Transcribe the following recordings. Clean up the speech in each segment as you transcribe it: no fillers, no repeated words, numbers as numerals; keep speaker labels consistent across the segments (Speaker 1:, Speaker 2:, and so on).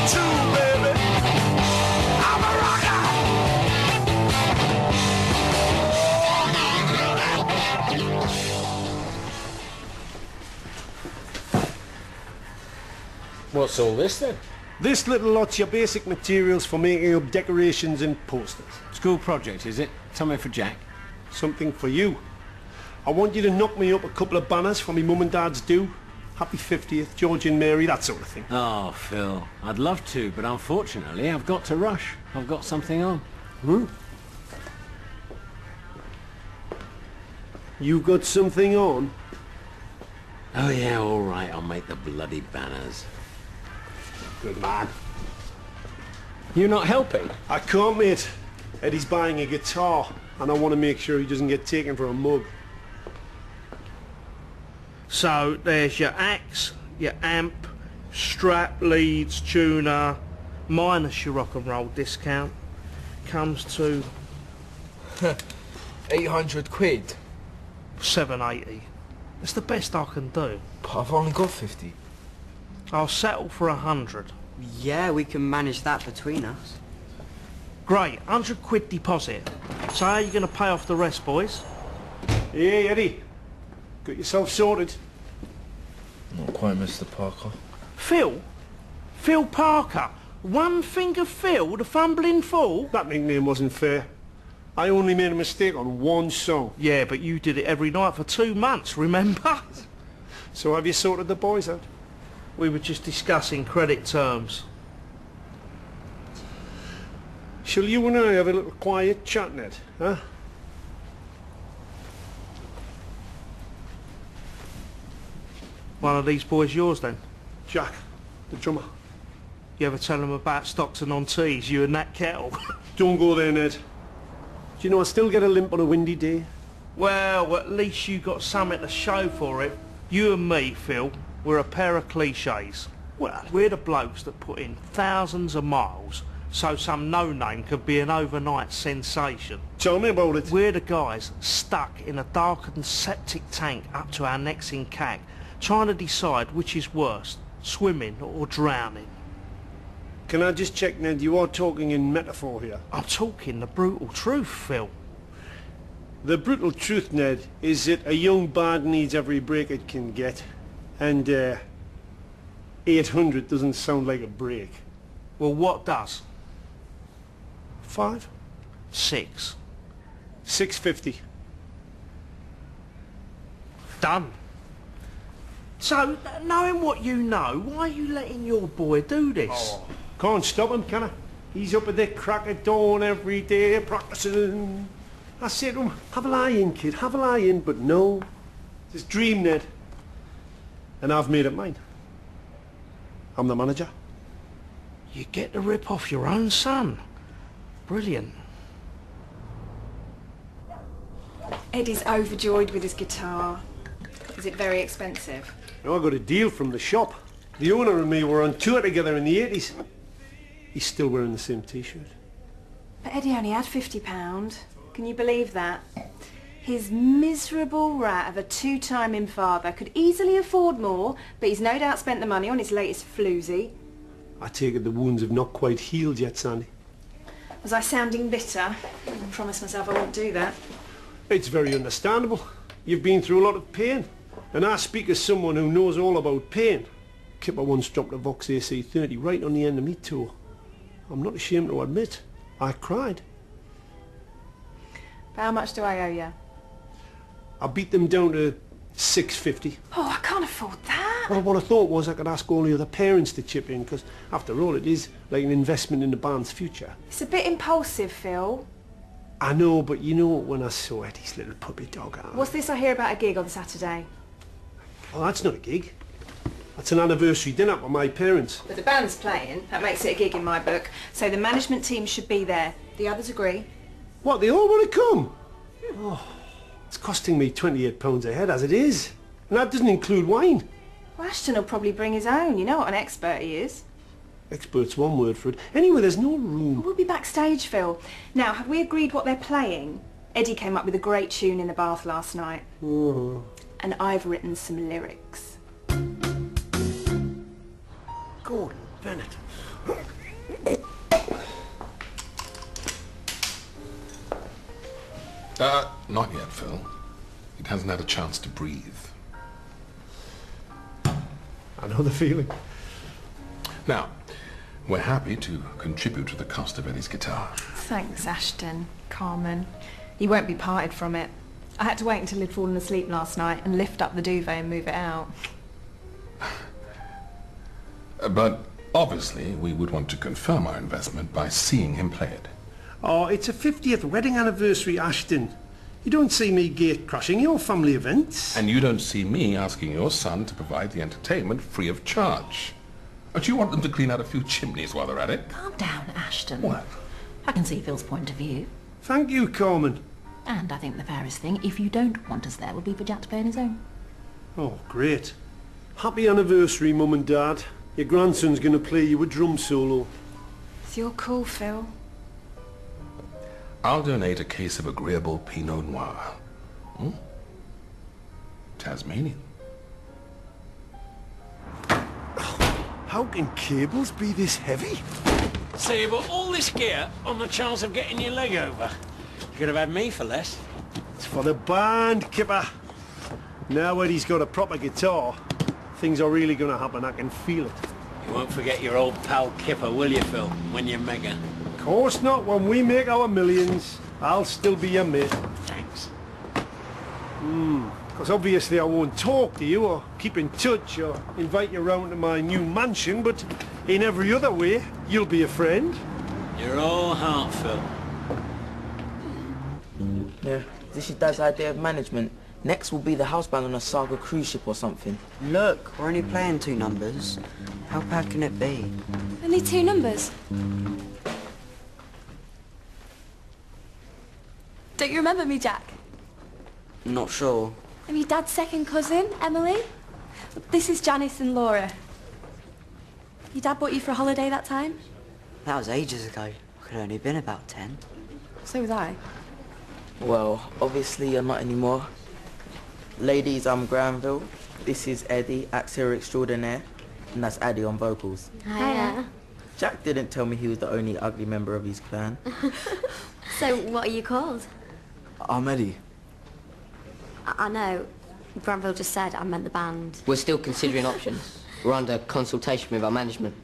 Speaker 1: too, baby. I'm a rocker.
Speaker 2: What's all this then?
Speaker 3: This little lot's your basic materials for making up decorations and posters.
Speaker 2: School project, is it? Something for Jack?
Speaker 3: Something for you. I want you to knock me up a couple of banners for me mum and dad's do. Happy 50th, George and Mary, that sort of thing.
Speaker 2: Oh, Phil, I'd love to, but unfortunately I've got to rush. I've got something on.
Speaker 3: You've got something on?
Speaker 2: Oh yeah, all right, I'll make the bloody banners.
Speaker 3: Good man.
Speaker 2: You're not helping?
Speaker 3: I can't, mate. Eddie's buying a guitar, and I want to make sure he doesn't get taken for a mug.
Speaker 4: So there's your axe, your amp, strap, leads, tuner, minus your rock and roll discount. Comes to
Speaker 5: 800 quid.
Speaker 4: 780. It's the best I can do.
Speaker 5: But I've only got 50.
Speaker 4: I'll settle for 100.
Speaker 6: Yeah, we can manage that between us.
Speaker 4: Great, 100 quid deposit. So how are you going to pay off the rest, boys?
Speaker 3: Hey, Eddie. Got yourself sorted.
Speaker 5: Not quite, Mr. Parker.
Speaker 4: Phil? Phil Parker? One finger Phil, the fumbling fool?
Speaker 3: That nickname wasn't fair. I only made a mistake on one song.
Speaker 4: Yeah, but you did it every night for 2 months, remember?
Speaker 3: So have you sorted the boys out?
Speaker 4: We were just discussing credit terms.
Speaker 3: Shall you and I have a little quiet chat, Ned, huh?
Speaker 4: One of these boys yours then?
Speaker 3: Jack, the drummer.
Speaker 4: You ever tell him about Stockton-on-Tees, you and that kettle?
Speaker 3: Don't go there, Ned. Do you know I still get a limp on a windy day?
Speaker 4: Well, at least you got something to show for it. You and me, Phil, we're a pair of cliches. Well, we're the blokes that put in thousands of miles so some no-name could be an overnight sensation.
Speaker 3: Tell me about it.
Speaker 4: We're the guys stuck in a darkened septic tank up to our necks in cack, trying to decide which is worse, swimming or drowning.
Speaker 3: Can I just check, Ned, you are talking in metaphor here?
Speaker 4: I'm talking the brutal truth, Phil.
Speaker 3: The brutal truth, Ned, is that a young band needs every break it can get. And, 800 doesn't sound like a break.
Speaker 4: Well, what does?
Speaker 3: 5?
Speaker 4: 6.
Speaker 3: 650.
Speaker 4: Done. So, knowing what you know, why are you letting your boy do this?
Speaker 3: Oh, can't stop him, can I? He's up at the crack of dawn every day practicing. I said to him, have a lie in, kid, have a lie in, but no. It's his dream, Ned. And I've made it mine. I'm the manager.
Speaker 4: You get to rip off your own son. Brilliant.
Speaker 7: Eddie's overjoyed with his guitar. Is it very expensive?
Speaker 3: No, I got a deal from the shop. The owner and me were on tour together in the 80s. He's still wearing the same t-shirt.
Speaker 7: But Eddie only had £50. Can you believe that? His miserable rat of a two-timing father could easily afford more, but he's no doubt spent the money on his latest floozy.
Speaker 3: I take it the wounds have not quite healed yet, Sandy.
Speaker 7: Was I sounding bitter? I promised myself I won't do that.
Speaker 3: It's very understandable. You've been through a lot of pain. And I speak as someone who knows all about pain. Kipper once dropped a Vox AC30 right on the end of me toe. I'm not ashamed to admit, I cried.
Speaker 7: But how much do I owe you?
Speaker 3: I beat them down to 650.
Speaker 7: Oh, I can't afford that.
Speaker 3: Well, what I thought was I could ask all the other parents to chip in, because after all it is like an investment in the band's future.
Speaker 7: It's a bit impulsive, Phil.
Speaker 3: I know, but you know when I saw Eddie's little puppy dog arm.
Speaker 7: What's this I hear about a gig on Saturday?
Speaker 3: Oh, that's not a gig. That's an anniversary dinner with my parents.
Speaker 7: But the band's playing. That makes it a gig in my book. So the management team should be there. The others agree.
Speaker 3: What, they all want to come? Oh, it's costing me £28 a head as it is. And that doesn't include wine.
Speaker 7: Well, Ashton will probably bring his own. You know what an expert he is.
Speaker 3: Expert's one word for it. Anyway, there's no room.
Speaker 7: We'll be backstage, Phil. Now, have we agreed what they're playing? Eddie came up with a great tune in the bath last night.
Speaker 3: Oh.
Speaker 7: And I've written some lyrics.
Speaker 3: Gordon, Bennett.
Speaker 8: Not yet, Phil. It hasn't had a chance to breathe.
Speaker 3: I know the feeling.
Speaker 8: Now, we're happy to contribute to the cost of Eddie's guitar.
Speaker 7: Thanks, Ashton. Carmen. He won't be parted from it. I had to wait until he'd fallen asleep last night and lift up the duvet and move it out.
Speaker 8: But obviously, we would want to confirm our investment by seeing him play it.
Speaker 3: Oh, it's a 50th wedding anniversary, Ashton. You don't see me gate crashing your family events.
Speaker 8: And you don't see me asking your son to provide the entertainment free of charge. Don't you want them to clean out a few chimneys while they're at it?
Speaker 9: Calm down, Ashton.
Speaker 8: What?
Speaker 9: I can see Phil's point of view.
Speaker 3: Thank you, Carmen.
Speaker 9: And I think the fairest thing, if you don't want us there, would be for Jack to play on his own.
Speaker 3: Oh, great. Happy anniversary, Mum and Dad. Your grandson's going to play you a drum solo.
Speaker 7: It's your call, Phil.
Speaker 8: I'll donate a case of agreeable Pinot Noir. Tasmanian.
Speaker 3: How can cables be this heavy?
Speaker 2: So you bought all this gear on the chance of getting your leg over. Could have had me for less.
Speaker 3: It's for the band, Kipper. Now Eddie's got a proper guitar, things are really going to happen. I can feel it.
Speaker 2: You won't forget your old pal Kipper, will you, Phil, when you're mega?
Speaker 3: Of course not. When we make our millions, I'll still be your mate.
Speaker 2: Thanks.
Speaker 3: Because obviously I won't talk to you or keep in touch or invite you round to my new mansion, but in every other way, you'll be a friend.
Speaker 2: You're all heart, Phil.
Speaker 10: Yeah, this is Dad's idea of management. Next will be the house band on a Saga cruise ship or something.
Speaker 6: Look, we're only playing 2 numbers. How bad can it be?
Speaker 11: Only 2 numbers? Don't you remember me, Jack?
Speaker 6: Not sure.
Speaker 11: I'm your dad's second cousin, Emily. This is Janice and Laura. Your dad brought you for a holiday that time?
Speaker 6: That was ages ago. I could have only been about 10.
Speaker 11: So was I.
Speaker 10: Well, obviously you're not anymore. Ladies, I'm Granville. This is Eddie, actor extraordinaire. And that's Addy on vocals.
Speaker 11: Hiya.
Speaker 10: Jack didn't tell me he was the only ugly member of his clan.
Speaker 11: So what are you called?
Speaker 5: I'm Eddie.
Speaker 11: I know. Granville just said I meant the band.
Speaker 12: We're still considering options. We're under consultation with our management.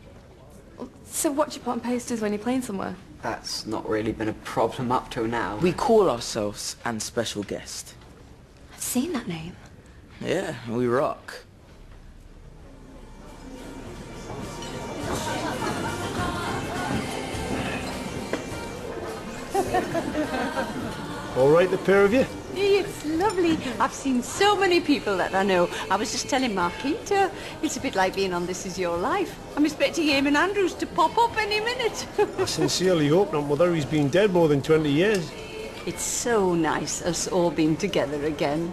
Speaker 11: So what do you put on posters when you're playing somewhere?
Speaker 6: That's not really been a problem up till now.
Speaker 10: We call ourselves And Special Guest.
Speaker 11: I've seen that name.
Speaker 10: Yeah, we rock.
Speaker 3: All right, the pair of you?
Speaker 13: It's lovely. I've seen so many people that I know. I was just telling Marquita, it's a bit like being on This Is Your Life. I'm expecting Eamon Andrews to pop up any minute.
Speaker 3: I sincerely hope not, Mother. He's been dead more than 20 years.
Speaker 13: It's so nice us all being together again.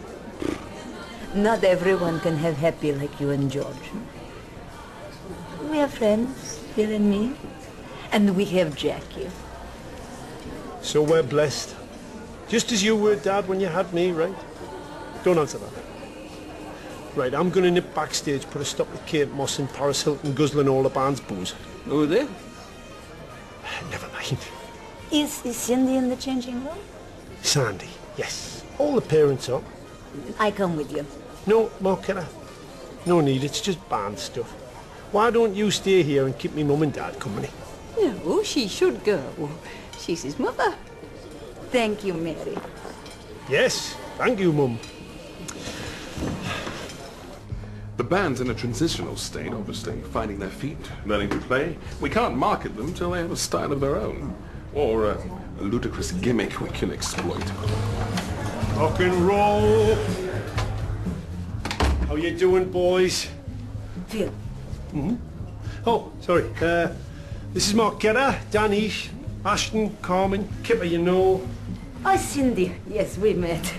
Speaker 14: Not everyone can have happy like you and George. We have friends, Phil and me, and we have Jackie.
Speaker 3: So we're blessed. Just as you were, Dad, when you had me, right? Don't answer that. Right, I'm going to nip backstage, put a stop to Kate Moss and Paris Hilton guzzling all the band's booze.
Speaker 12: Who are they?
Speaker 3: Never mind.
Speaker 14: Is Cindy in the changing room?
Speaker 3: Sandy, yes. All the parents are.
Speaker 14: I come with you.
Speaker 3: No, Marquetta. No need, it's just band stuff. Why don't you stay here and keep me Mum and Dad company?
Speaker 13: No, she should go. She's his mother.
Speaker 14: Thank you, Mary.
Speaker 3: Yes, thank you, Mum.
Speaker 8: The band's in a transitional state, obviously, finding their feet, learning to play. We can't market them till they have a style of their own, or a ludicrous gimmick we can exploit.
Speaker 3: Rock and roll. How you doing, boys?
Speaker 14: Phil.
Speaker 3: Oh, sorry. This is Marquetta, Danish, Ashton, Carmen, Kipper, you know.
Speaker 14: Oh, Cindy. Yes, we met.